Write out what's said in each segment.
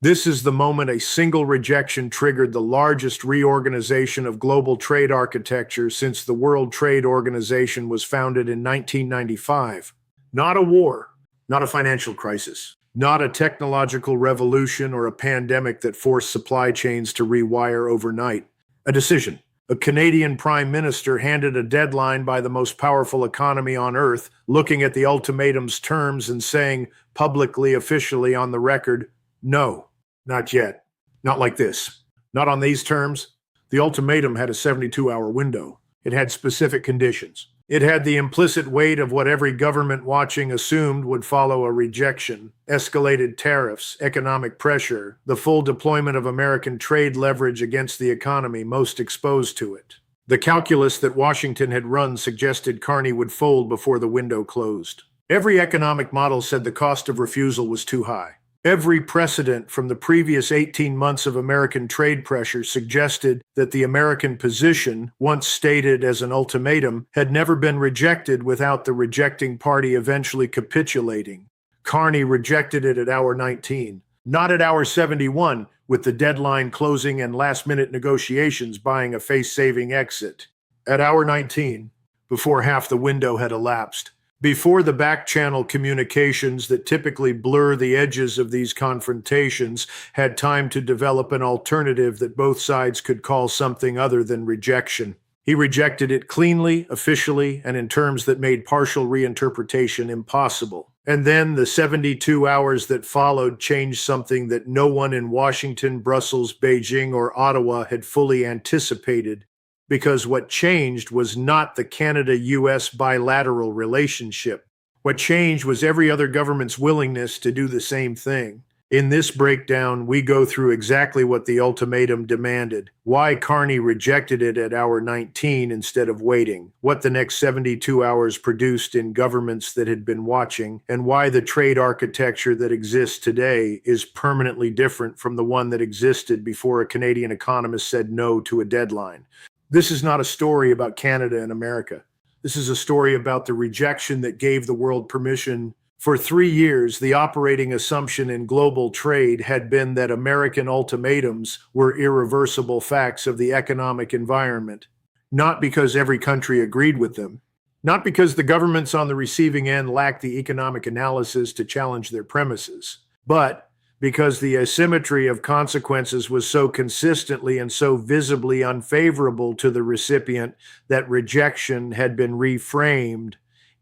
This is the moment a single rejection triggered the largest reorganization of global trade architecture since the World Trade Organization was founded in 1995. Not a war, not a financial crisis, not a technological revolution or a pandemic that forced supply chains to rewire overnight. A decision. A Canadian Prime Minister handed a deadline by the most powerful economy on earth, looking at the ultimatum's terms and saying publicly, officially on the record, no, not yet. Not like this. Not on these terms. The ultimatum had a 72-hour window. It had specific conditions. It had the implicit weight of what every government watching assumed would follow a rejection, escalated tariffs, economic pressure, the full deployment of American trade leverage against the economy most exposed to it. The calculus that Washington had run suggested Carney would fold before the window closed. Every economic model said the cost of refusal was too high. Every precedent from the previous 18 months of American trade pressure suggested that the American position, once stated as an ultimatum, had never been rejected without the rejecting party eventually capitulating. Carney rejected it at hour 19, not at hour 71, with the deadline closing and last-minute negotiations buying a face-saving exit. At hour 19, before half the window had elapsed. Before the back-channel communications that typically blur the edges of these confrontations had time to develop an alternative that both sides could call something other than rejection. He rejected it cleanly, officially, and in terms that made partial reinterpretation impossible. And then the 72 hours that followed changed something that no one in Washington, Brussels, Beijing, or Ottawa had fully anticipated. Because what changed was not the Canada-US bilateral relationship. What changed was every other government's willingness to do the same thing. In this breakdown, we go through exactly what the ultimatum demanded, why Carney rejected it at hour 19 instead of waiting, what the next 72 hours produced in governments that had been watching, and why the trade architecture that exists today is permanently different from the one that existed before a Canadian economist said no to a deadline. This is not a story about Canada and America. This is a story about the rejection that gave the world permission. For 3 years, the operating assumption in global trade had been that American ultimatums were irreversible facts of the economic environment, not because every country agreed with them, not because the governments on the receiving end lacked the economic analysis to challenge their premises, but because the asymmetry of consequences was so consistently and so visibly unfavorable to the recipient that rejection had been reframed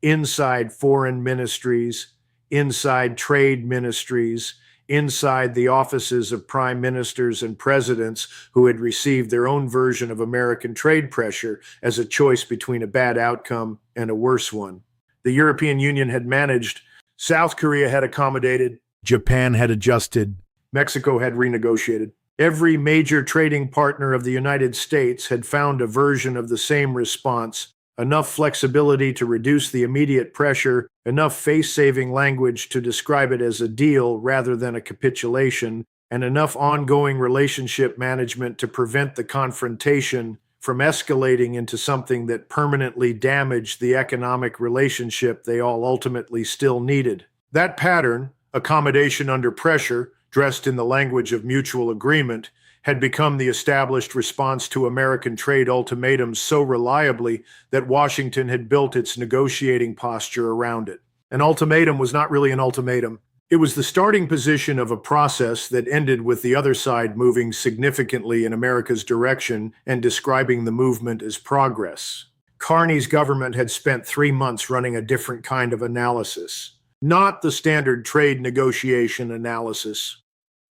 inside foreign ministries, inside trade ministries, inside the offices of prime ministers and presidents who had received their own version of American trade pressure as a choice between a bad outcome and a worse one. The European Union had managed, South Korea had accommodated, Japan had adjusted, Mexico had renegotiated. Every major trading partner of the United States had found a version of the same response, enough flexibility to reduce the immediate pressure, enough face-saving language to describe it as a deal rather than a capitulation, and enough ongoing relationship management to prevent the confrontation from escalating into something that permanently damaged the economic relationship they all ultimately still needed. That pattern, accommodation under pressure, dressed in the language of mutual agreement, had become the established response to American trade ultimatums so reliably that Washington had built its negotiating posture around it. An ultimatum was not really an ultimatum. It was the starting position of a process that ended with the other side moving significantly in America's direction and describing the movement as progress. Carney's government had spent 3 months running a different kind of analysis. Not the standard trade negotiation analysis.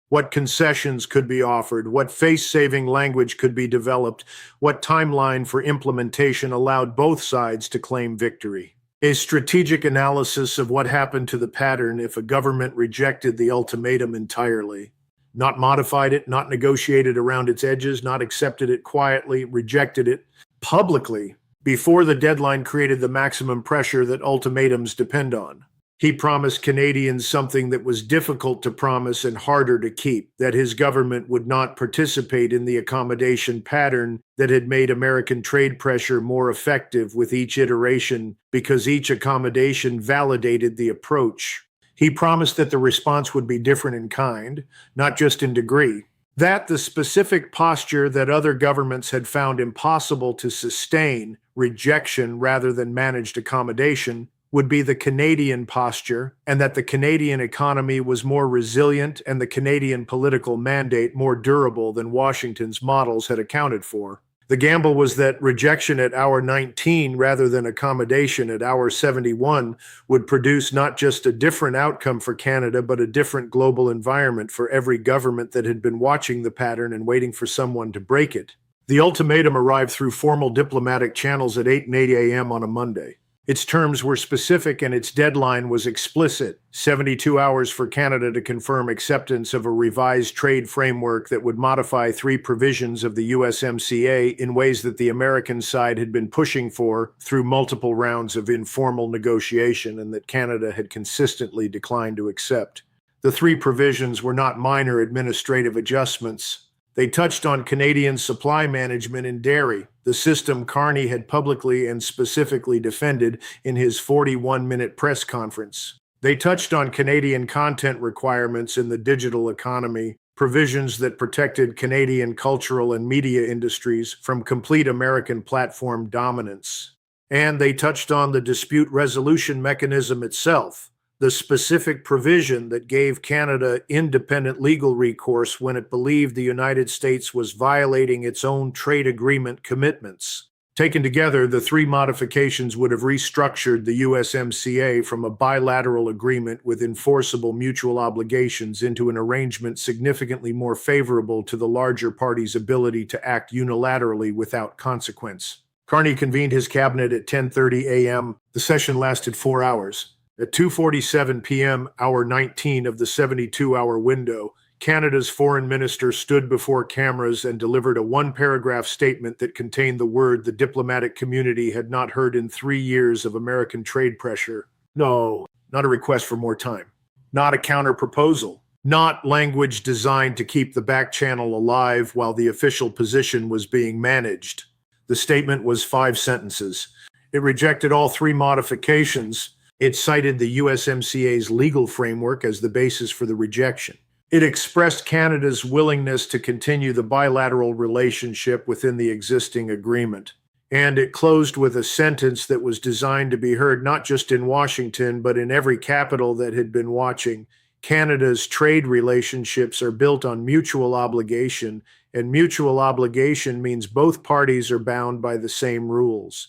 What concessions could be offered, what face-saving language could be developed, what timeline for implementation allowed both sides to claim victory. A strategic analysis of what happened to the pattern if a government rejected the ultimatum entirely. Not modified it, not negotiated around its edges, not accepted it quietly, rejected it publicly before the deadline created the maximum pressure that ultimatums depend on. He promised Canadians something that was difficult to promise and harder to keep, that his government would not participate in the accommodation pattern that had made American trade pressure more effective with each iteration because each accommodation validated the approach. He promised that the response would be different in kind, not just in degree. That the specific posture that other governments had found impossible to sustain, rejection rather than managed accommodation, would be the Canadian posture, and that the Canadian economy was more resilient and the Canadian political mandate more durable than Washington's models had accounted for. The gamble was that rejection at hour 19 rather than accommodation at hour 71 would produce not just a different outcome for Canada, but a different global environment for every government that had been watching the pattern and waiting for someone to break it. The ultimatum arrived through formal diplomatic channels at 8 and 8 a.m. on a Monday. Its terms were specific and its deadline was explicit: 72 hours for Canada to confirm acceptance of a revised trade framework that would modify 3 provisions of the USMCA in ways that the American side had been pushing for through multiple rounds of informal negotiation and that Canada had consistently declined to accept. The 3 provisions were not minor administrative adjustments. They touched on Canadian supply management in dairy, the system Carney had publicly and specifically defended in his 41-minute press conference. They touched on Canadian content requirements in the digital economy, provisions that protected Canadian cultural and media industries from complete American platform dominance. And they touched on the dispute resolution mechanism itself, the specific provision that gave Canada independent legal recourse when it believed the United States was violating its own trade agreement commitments. Taken together, the 3 modifications would have restructured the USMCA from a bilateral agreement with enforceable mutual obligations into an arrangement significantly more favorable to the larger party's ability to act unilaterally without consequence. Carney convened his cabinet at 10:30 a.m. The session lasted 4 hours. At 2:47 p.m., hour 19 of the 72-hour window, Canada's foreign minister stood before cameras and delivered a 1-paragraph statement that contained the word the diplomatic community had not heard in 3 years of American trade pressure. No, not a request for more time. Not a counter-proposal. Not language designed to keep the back channel alive while the official position was being managed. The statement was 5 sentences. It rejected all 3 modifications. It cited the USMCA's legal framework as the basis for the rejection. It expressed Canada's willingness to continue the bilateral relationship within the existing agreement. And it closed with a sentence that was designed to be heard not just in Washington, but in every capital that had been watching. Canada's trade relationships are built on mutual obligation, and mutual obligation means both parties are bound by the same rules.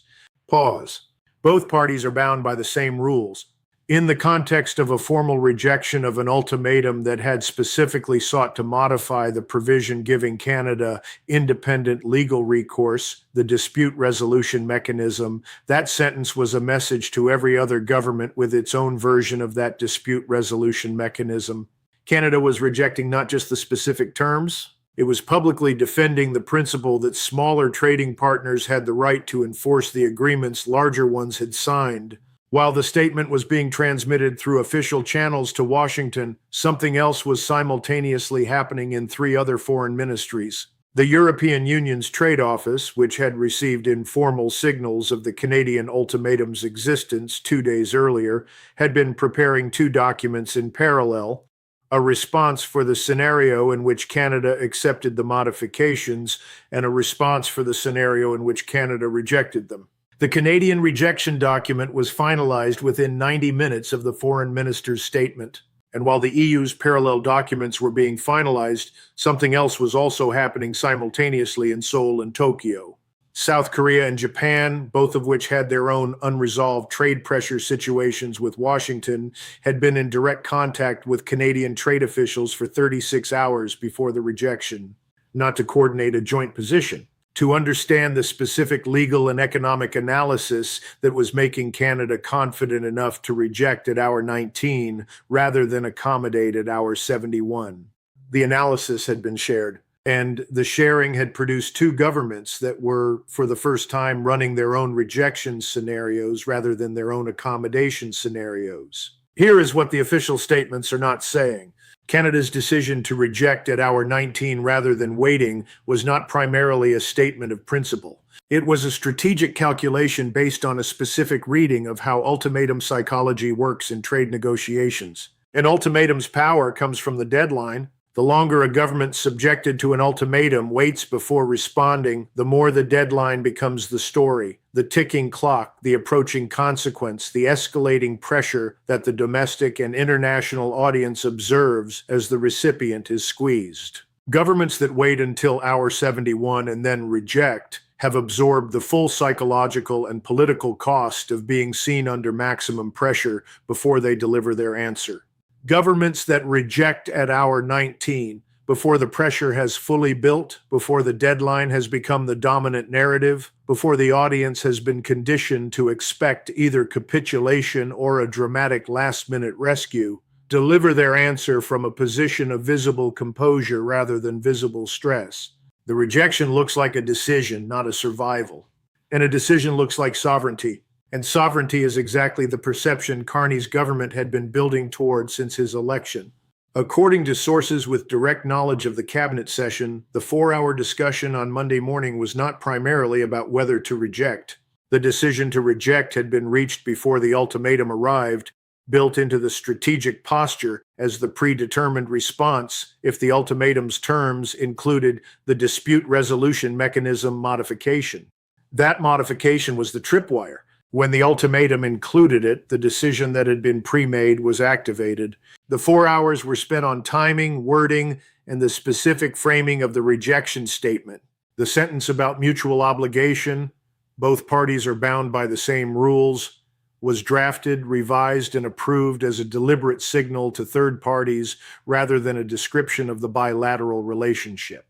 Pause. Both parties are bound by the same rules. In the context of a formal rejection of an ultimatum that had specifically sought to modify the provision giving Canada independent legal recourse, the dispute resolution mechanism, that sentence was a message to every other government with its own version of that dispute resolution mechanism. Canada was rejecting not just the specific terms, it was publicly defending the principle that smaller trading partners had the right to enforce the agreements larger ones had signed. While the statement was being transmitted through official channels to Washington, something else was simultaneously happening in 3 other foreign ministries. The European Union's Trade Office, which had received informal signals of the Canadian ultimatum's existence 2 days earlier, had been preparing 2 documents in parallel: a response for the scenario in which Canada accepted the modifications, and a response for the scenario in which Canada rejected them. The Canadian rejection document was finalized within 90 minutes of the foreign minister's statement. And while the EU's parallel documents were being finalized, something else was also happening simultaneously in Seoul and Tokyo. South Korea and Japan, both of which had their own unresolved trade pressure situations with Washington, had been in direct contact with Canadian trade officials for 36 hours before the rejection, not to coordinate a joint position, to understand the specific legal and economic analysis that was making Canada confident enough to reject at hour 19 rather than accommodate at hour 71. The analysis had been shared, and the sharing had produced 2 governments that were, for the first time, running their own rejection scenarios rather than their own accommodation scenarios. Here is what the official statements are not saying. Canada's decision to reject at hour 19 rather than waiting was not primarily a statement of principle. It was a strategic calculation based on a specific reading of how ultimatum psychology works in trade negotiations. An ultimatum's power comes from the deadline. The longer a government subjected to an ultimatum waits before responding, the more the deadline becomes the story, the ticking clock, the approaching consequence, the escalating pressure that the domestic and international audience observes as the recipient is squeezed. Governments that wait until hour 71 and then reject have absorbed the full psychological and political cost of being seen under maximum pressure before they deliver their answer. Governments that reject at hour 19, before the pressure has fully built, before the deadline has become the dominant narrative, before the audience has been conditioned to expect either capitulation or a dramatic last-minute rescue, deliver their answer from a position of visible composure rather than visible stress. The rejection looks like a decision, not a survival. And a decision looks like sovereignty. And sovereignty is exactly the perception Carney's government had been building toward since his election. According to sources with direct knowledge of the cabinet session, the 4-hour discussion on Monday morning was not primarily about whether to reject. The decision to reject had been reached before the ultimatum arrived, built into the strategic posture as the predetermined response if the ultimatum's terms included the dispute resolution mechanism modification. That modification was the tripwire. When the ultimatum included it, the decision that had been pre-made was activated. The 4 hours were spent on timing, wording, and the specific framing of the rejection statement. The sentence about mutual obligation, both parties are bound by the same rules, was drafted, revised, and approved as a deliberate signal to third parties rather than a description of the bilateral relationship.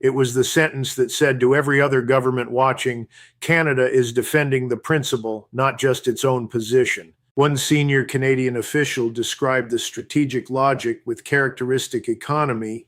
It was the sentence that said to every other government watching, Canada is defending the principle, not just its own position. One senior Canadian official described the strategic logic with characteristic economy.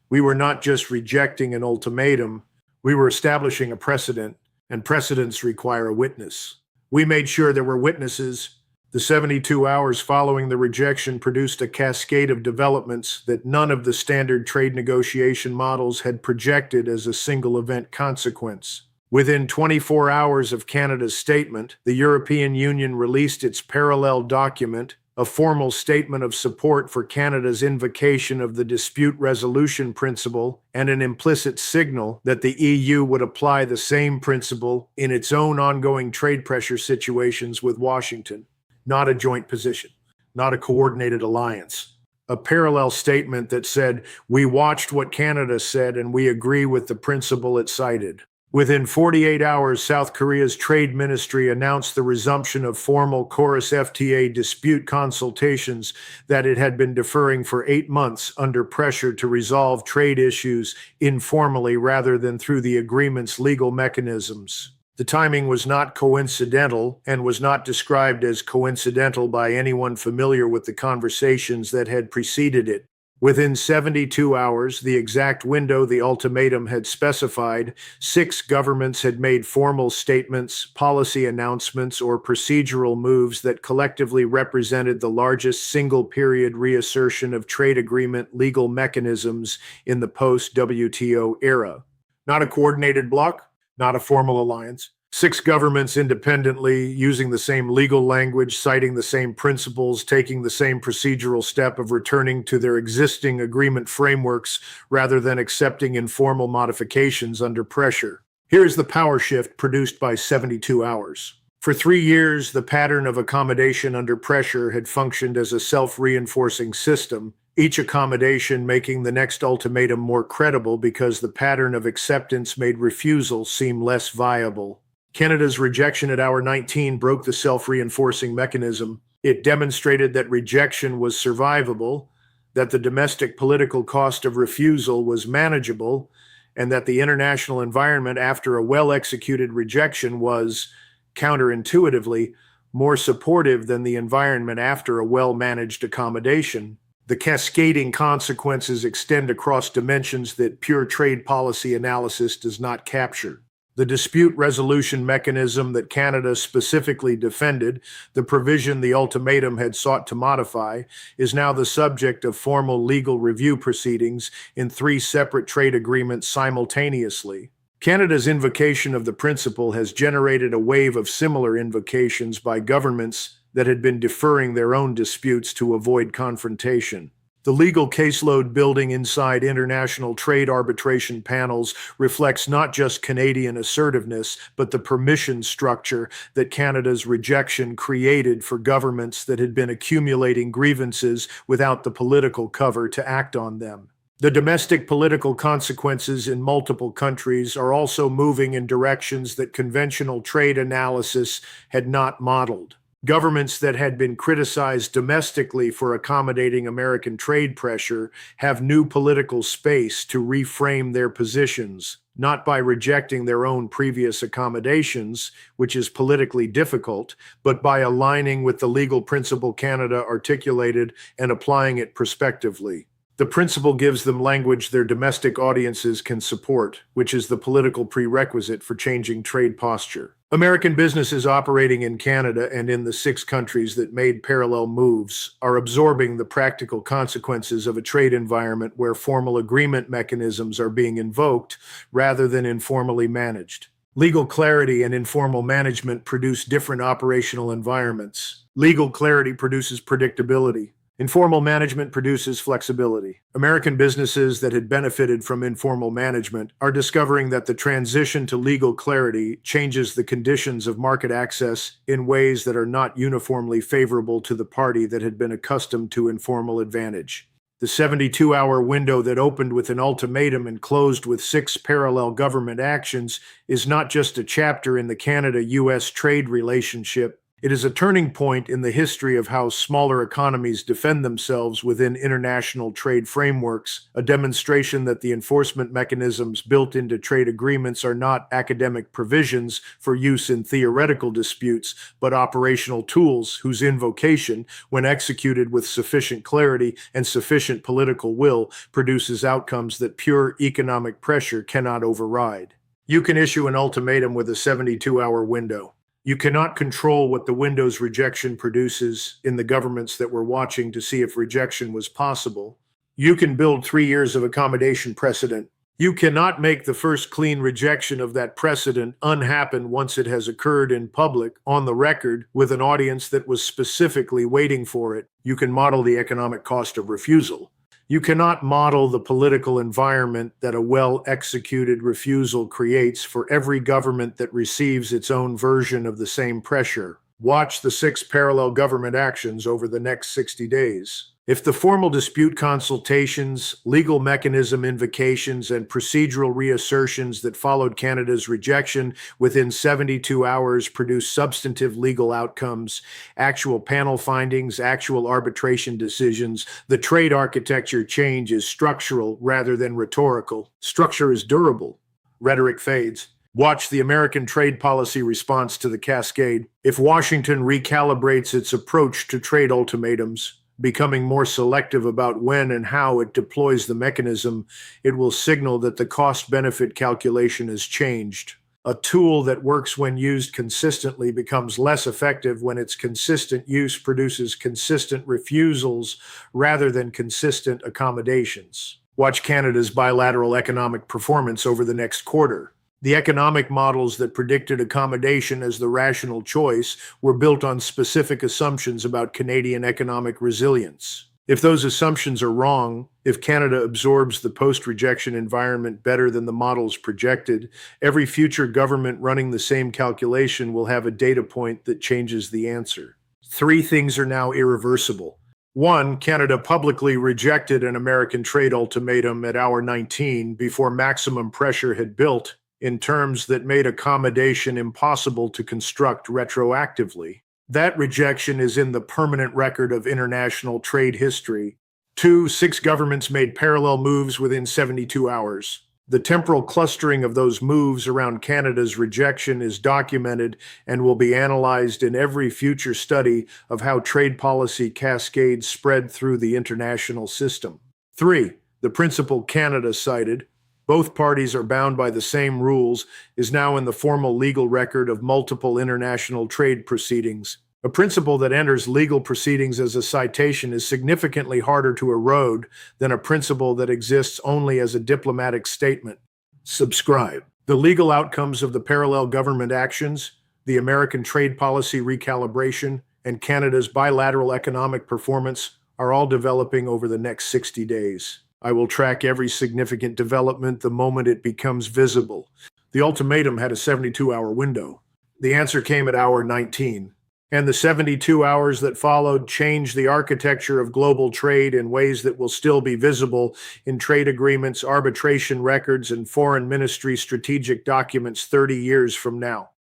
We were not just rejecting an ultimatum, we were establishing a precedent, and precedents require a witness. We made sure there were witnesses. The 72 hours following the rejection produced a cascade of developments that none of the standard trade negotiation models had projected as a single event consequence. Within 24 hours of Canada's statement, the European Union released its parallel document, a formal statement of support for Canada's invocation of the dispute resolution principle and an implicit signal that the EU would apply the same principle in its own ongoing trade pressure situations with Washington. Not a joint position, not a coordinated alliance. A parallel statement that said, we watched what Canada said and we agree with the principle it cited. Within 48 hours, South Korea's trade ministry announced the resumption of formal chorus FTA dispute consultations that it had been deferring for 8 months under pressure to resolve trade issues informally rather than through the agreement's legal mechanisms. The timing was not coincidental and was not described as coincidental by anyone familiar with the conversations that had preceded it. Within 72 hours, the exact window the ultimatum had specified, 6 governments had made formal statements, policy announcements, or procedural moves that collectively represented the largest single-period reassertion of trade agreement legal mechanisms in the post-WTO era. Not a coordinated bloc, not a formal alliance. 6 governments independently, using the same legal language, citing the same principles, taking the same procedural step of returning to their existing agreement frameworks rather than accepting informal modifications under pressure. Here's the power shift produced by 72 hours. For 3 years, the pattern of accommodation under pressure had functioned as a self-reinforcing system, each accommodation making the next ultimatum more credible because the pattern of acceptance made refusal seem less viable. Canada's rejection at hour 19 broke the self-reinforcing mechanism. It demonstrated that rejection was survivable, that the domestic political cost of refusal was manageable, and that the international environment after a well-executed rejection was, counterintuitively, more supportive than the environment after a well-managed accommodation. The cascading consequences extend across dimensions that pure trade policy analysis does not capture. The dispute resolution mechanism that Canada specifically defended, the provision the ultimatum had sought to modify, is now the subject of formal legal review proceedings in 3 separate trade agreements simultaneously. Canada's invocation of the principle has generated a wave of similar invocations by governments that had been deferring their own disputes to avoid confrontation. The legal caseload building inside international trade arbitration panels reflects not just Canadian assertiveness, but the permission structure that Canada's rejection created for governments that had been accumulating grievances without the political cover to act on them. The domestic political consequences in multiple countries are also moving in directions that conventional trade analysis had not modeled. Governments that had been criticized domestically for accommodating American trade pressure have new political space to reframe their positions, not by rejecting their own previous accommodations, which is politically difficult, but by aligning with the legal principle Canada articulated and applying it prospectively. The principle gives them language their domestic audiences can support, which is the political prerequisite for changing trade posture. American businesses operating in Canada and in the 6 countries that made parallel moves are absorbing the practical consequences of a trade environment where formal agreement mechanisms are being invoked rather than informally managed. Legal clarity and informal management produce different operational environments. Legal clarity produces predictability. Informal management produces flexibility. American businesses that had benefited from informal management are discovering that the transition to legal clarity changes the conditions of market access in ways that are not uniformly favorable to the party that had been accustomed to informal advantage. The 72-hour window that opened with an ultimatum and closed with 6 parallel government actions is not just a chapter in the Canada-US trade relationship. It is a turning point in the history of how smaller economies defend themselves within international trade frameworks, a demonstration that the enforcement mechanisms built into trade agreements are not academic provisions for use in theoretical disputes, but operational tools whose invocation, when executed with sufficient clarity and sufficient political will, produces outcomes that pure economic pressure cannot override. You can issue an ultimatum with a 72-hour window. You cannot control what the window's rejection produces in the governments that were watching to see if rejection was possible. You can build 3 years of accommodation precedent. You cannot make the first clean rejection of that precedent unhappen once it has occurred in public, on the record, with an audience that was specifically waiting for it. You can model the economic cost of refusal. You cannot model the political environment that a well-executed refusal creates for every government that receives its own version of the same pressure. Watch the 6 parallel government actions over the next 60 days. If the formal dispute consultations, legal mechanism invocations, and procedural reassertions that followed Canada's rejection within 72 hours produce substantive legal outcomes, actual panel findings, actual arbitration decisions, the trade architecture change is structural rather than rhetorical. Structure is durable. Rhetoric fades. Watch the American trade policy response to the cascade. If Washington recalibrates its approach to trade ultimatums, becoming more selective about when and how it deploys the mechanism, it will signal that the cost-benefit calculation has changed. A tool that works when used consistently becomes less effective when its consistent use produces consistent refusals rather than consistent accommodations. Watch Canada's bilateral economic performance over the next quarter. The economic models that predicted accommodation as the rational choice were built on specific assumptions about Canadian economic resilience. If those assumptions are wrong, if Canada absorbs the post-rejection environment better than the models projected, every future government running the same calculation will have a data point that changes the answer. 3 things are now irreversible. 1, Canada publicly rejected an American trade ultimatum at hour 19 before maximum pressure had built, in terms that made accommodation impossible to construct retroactively. That rejection is in the permanent record of international trade history. 2, 6 governments made parallel moves within 72 hours. The temporal clustering of those moves around Canada's rejection is documented and will be analyzed in every future study of how trade policy cascades spread through the international system. 3, the principle Canada cited, both parties are bound by the same rules, is now in the formal legal record of multiple international trade proceedings. A principle that enters legal proceedings as a citation is significantly harder to erode than a principle that exists only as a diplomatic statement. Subscribe. The legal outcomes of the parallel government actions, the American trade policy recalibration, and Canada's bilateral economic performance are all developing over the next 60 days. I will track every significant development the moment it becomes visible. The ultimatum had a 72-hour window. The answer came at hour 19. And the 72 hours that followed changed the architecture of global trade in ways that will still be visible in trade agreements, arbitration records, and foreign ministry strategic documents 30 years from now.